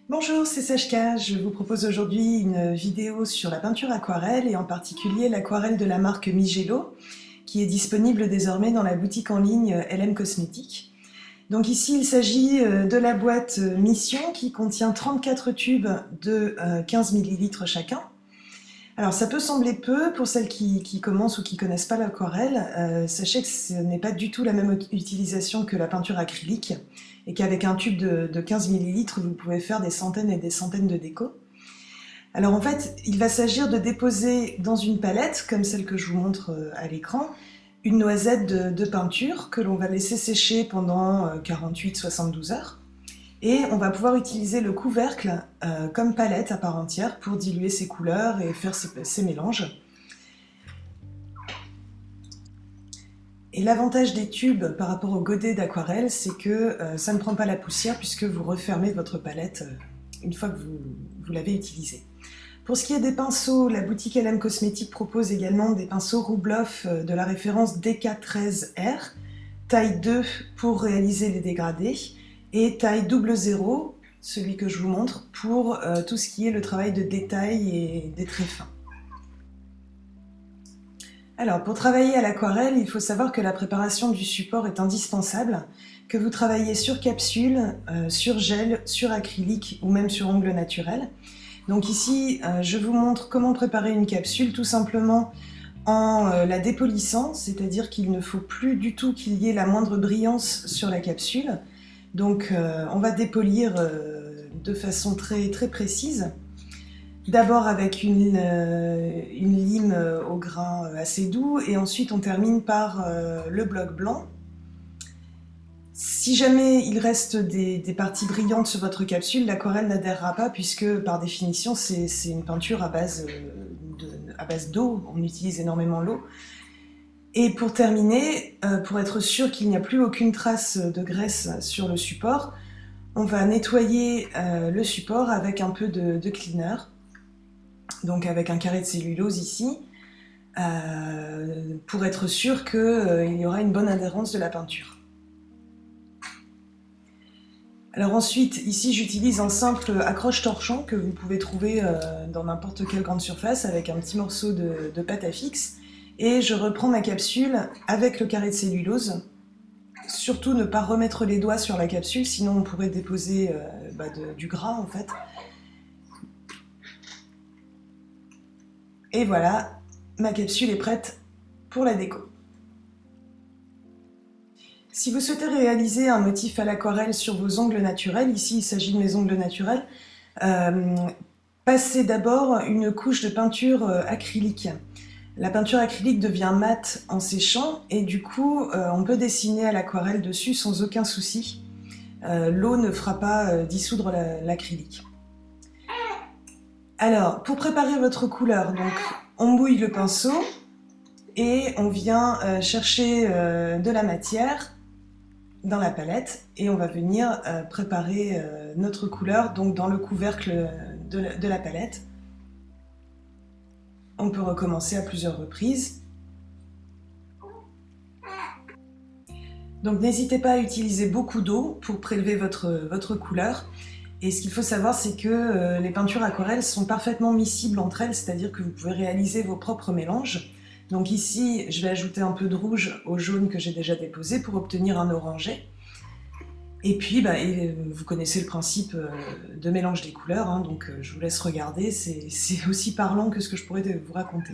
Bonjour, c'est Sechka. Je vous propose aujourd'hui une vidéo sur la peinture aquarelle et en particulier l'aquarelle de la marque Mijello qui est disponible désormais dans la boutique en ligne LM Cosmétiques. Donc ici il s'agit de la boîte Mission qui contient 34 tubes de 15 ml chacun. Alors ça peut sembler peu pour celles qui commencent ou qui ne connaissent pas l'aquarelle. Sachez que ce n'est pas du tout la même utilisation que la peinture acrylique et qu'avec un tube de 15 ml, vous pouvez faire des centaines et des centaines de décos. Alors en fait, il va s'agir de déposer dans une palette, comme celle que je vous montre à l'écran, une noisette de peinture que l'on va laisser sécher pendant 48-72 heures. Et on va pouvoir utiliser le couvercle comme palette à part entière pour diluer ses couleurs et faire ses mélanges. Et l'avantage des tubes par rapport au godet d'aquarelle, c'est que ça ne prend pas la poussière puisque vous refermez votre palette une fois que vous l'avez utilisée. Pour ce qui est des pinceaux, la boutique LM Cosmétiques propose également des pinceaux Roubloff de la référence DK13R, taille 2 pour réaliser les dégradés, et taille 00, celui que je vous montre, pour tout ce qui est le travail de détail et des traits fins. Alors, pour travailler à l'aquarelle, il faut savoir que la préparation du support est indispensable, que vous travaillez sur capsule, sur gel, sur acrylique ou même sur ongle naturel. Donc ici, je vous montre comment préparer une capsule, tout simplement en la dépolissant, c'est-à-dire qu'il ne faut plus du tout qu'il y ait la moindre brillance sur la capsule. Donc on va dépolir de façon très précise. D'abord avec une lime au grain assez doux et ensuite on termine par le bloc blanc. Si jamais il reste des parties brillantes sur votre capsule, l'aquarelle n'adhérera pas puisque par définition c'est une peinture à base d'eau, on utilise énormément l'eau. Et pour terminer, pour être sûr qu'il n'y a plus aucune trace de graisse sur le support, on va nettoyer le support avec un peu de cleaner, donc avec un carré de cellulose ici, pour être sûr qu'il y aura une bonne adhérence de la peinture. Alors ensuite, ici j'utilise un simple accroche-torchon que vous pouvez trouver dans n'importe quelle grande surface avec un petit morceau de pâte à fixe. Et je reprends ma capsule avec le carré de cellulose. Surtout ne pas remettre les doigts sur la capsule, sinon on pourrait déposer du gras en fait. Et voilà, ma capsule est prête pour la déco. Si vous souhaitez réaliser un motif à l'aquarelle sur vos ongles naturels, ici il s'agit de mes ongles naturels, passez d'abord une couche de peinture acrylique. La peinture acrylique devient mate en séchant et du coup on peut dessiner à l'aquarelle dessus sans aucun souci. L'eau ne fera pas dissoudre l'acrylique. Alors pour préparer votre couleur, donc, on mouille le pinceau et on vient chercher de la matière dans la palette et on va venir préparer notre couleur donc dans le couvercle de la palette. On peut recommencer à plusieurs reprises. Donc n'hésitez pas à utiliser beaucoup d'eau pour prélever votre couleur. Et ce qu'il faut savoir, c'est que les peintures aquarelles sont parfaitement miscibles entre elles, c'est-à-dire que vous pouvez réaliser vos propres mélanges. Donc ici, je vais ajouter un peu de rouge au jaune que j'ai déjà déposé pour obtenir un orangé. Et puis, vous connaissez le principe de mélange des couleurs, hein, donc je vous laisse regarder, c'est aussi parlant que ce que je pourrais vous raconter.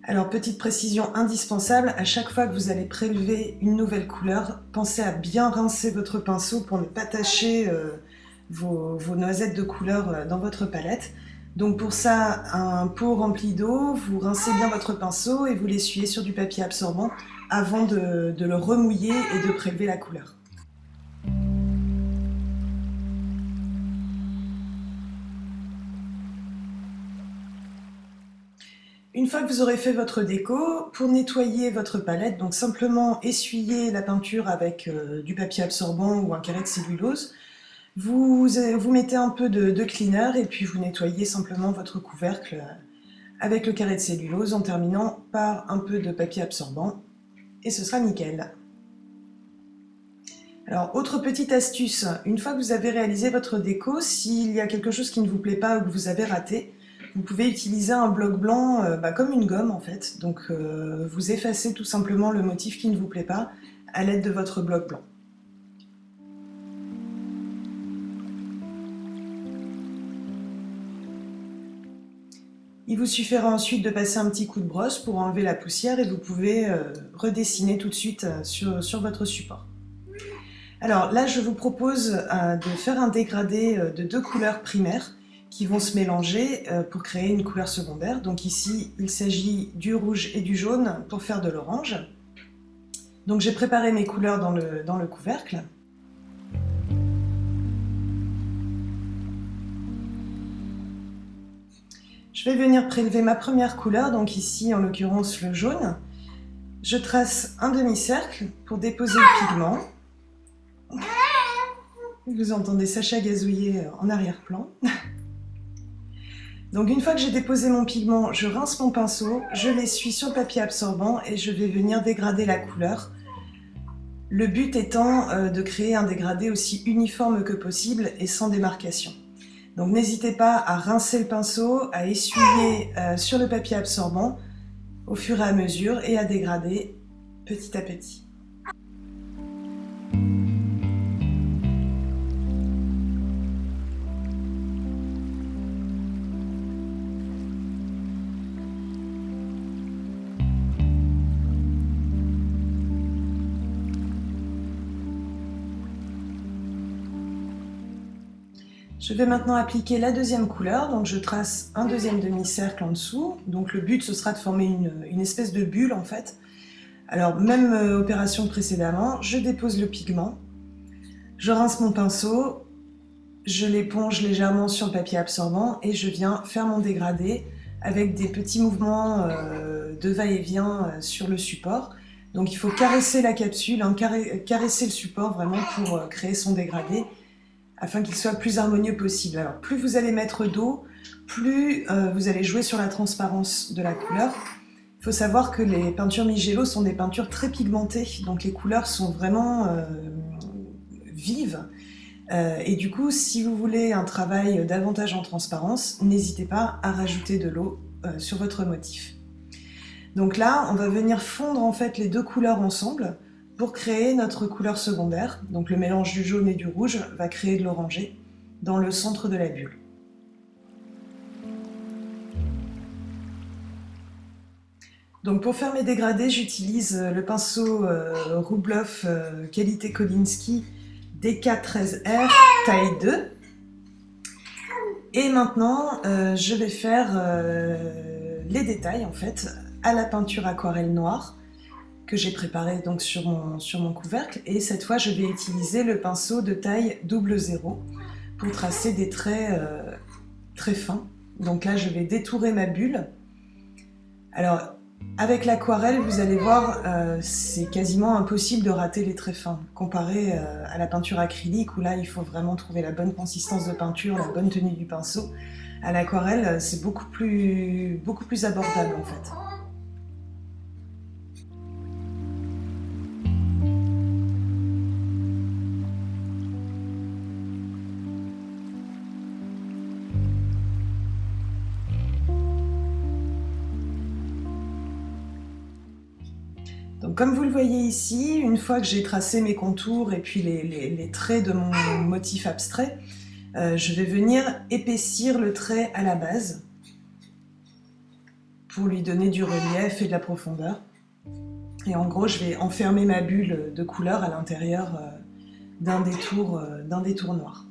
Alors, petite précision indispensable, à chaque fois que vous allez prélever une nouvelle couleur, pensez à bien rincer votre pinceau pour ne pas tacher vos noisettes de couleur dans votre palette. Donc pour ça, un pot rempli d'eau, vous rincez bien votre pinceau et vous l'essuyez sur du papier absorbant avant de le remouiller et de prélever la couleur. Une fois que vous aurez fait votre déco, pour nettoyer votre palette, donc simplement essuyer la peinture avec du papier absorbant ou un carré de cellulose, Vous mettez un peu de cleaner et puis vous nettoyez simplement votre couvercle avec le carré de cellulose en terminant par un peu de papier absorbant et ce sera nickel. Alors, autre petite astuce, une fois que vous avez réalisé votre déco, s'il y a quelque chose qui ne vous plaît pas ou que vous avez raté, vous pouvez utiliser un bloc blanc comme une gomme en fait. Donc vous effacez tout simplement le motif qui ne vous plaît pas à l'aide de votre bloc blanc. Il vous suffira ensuite de passer un petit coup de brosse pour enlever la poussière et vous pouvez redessiner tout de suite sur votre support. Alors là, je vous propose de faire un dégradé de 2 couleurs primaires qui vont se mélanger pour créer une couleur secondaire. Donc ici, il s'agit du rouge et du jaune pour faire de l'orange. Donc j'ai préparé mes couleurs dans le couvercle. Je vais venir prélever ma première couleur, donc ici en l'occurrence le jaune. Je trace un demi-cercle pour déposer le pigment. Vous entendez Sacha gazouiller en arrière-plan. Donc une fois que j'ai déposé mon pigment, je rince mon pinceau, je l'essuie sur le papier absorbant et je vais venir dégrader la couleur. Le but étant de créer un dégradé aussi uniforme que possible et sans démarcation. Donc n'hésitez pas à rincer le pinceau, à essuyer sur le papier absorbant au fur et à mesure et à dégrader petit à petit. Je vais maintenant appliquer la deuxième couleur, donc je trace un deuxième demi-cercle en dessous. Donc le but ce sera de former une espèce de bulle en fait. Alors même opération que précédemment, je dépose le pigment, je rince mon pinceau, je l'éponge légèrement sur le papier absorbant et je viens faire mon dégradé avec des petits mouvements de va-et-vient sur le support. Donc il faut caresser la capsule, hein, caresser le support vraiment pour créer son dégradé, afin qu'il soit le plus harmonieux possible. Alors plus vous allez mettre d'eau, plus vous allez jouer sur la transparence de la couleur. Il faut savoir que les peintures Migelo sont des peintures très pigmentées, donc les couleurs sont vraiment vives. Et du coup, si vous voulez un travail davantage en transparence, n'hésitez pas à rajouter de l'eau sur votre motif. Donc là, on va venir fondre en fait les deux couleurs ensemble pour créer notre couleur secondaire. Donc le mélange du jaune et du rouge va créer de l'orangé dans le centre de la bulle. Donc pour faire mes dégradés, j'utilise le pinceau Rubloff qualité Kolinsky DK13R taille 2. Et maintenant, je vais faire les détails en fait à la peinture aquarelle noire que j'ai préparé donc sur mon couvercle, et cette fois je vais utiliser le pinceau de taille 00 pour tracer des traits très fins. Donc là je vais détourer ma bulle. Alors avec l'aquarelle vous allez voir c'est quasiment impossible de rater les traits fins comparé à la peinture acrylique où là il faut vraiment trouver la bonne consistance de peinture, la bonne tenue du pinceau. À l'aquarelle c'est beaucoup plus abordable en fait. Donc, comme vous le voyez ici, une fois que j'ai tracé mes contours et puis les traits de mon motif abstrait, je vais venir épaissir le trait à la base pour lui donner du relief et de la profondeur. Et en gros, je vais enfermer ma bulle de couleur à l'intérieur d'un détour noir.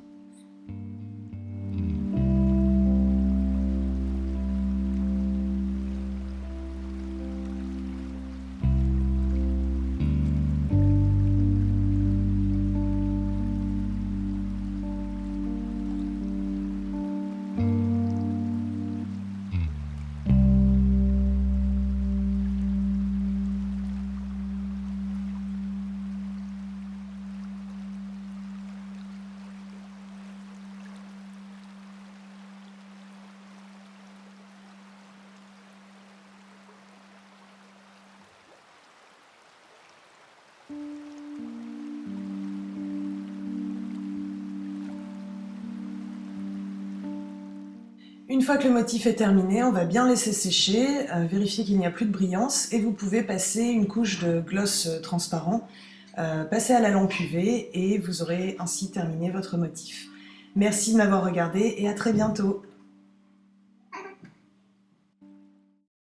Une fois que le motif est terminé, on va bien laisser sécher, vérifier qu'il n'y a plus de brillance et vous pouvez passer une couche de gloss transparent, passer à la lampe UV et vous aurez ainsi terminé votre motif. Merci de m'avoir regardé et à très bientôt.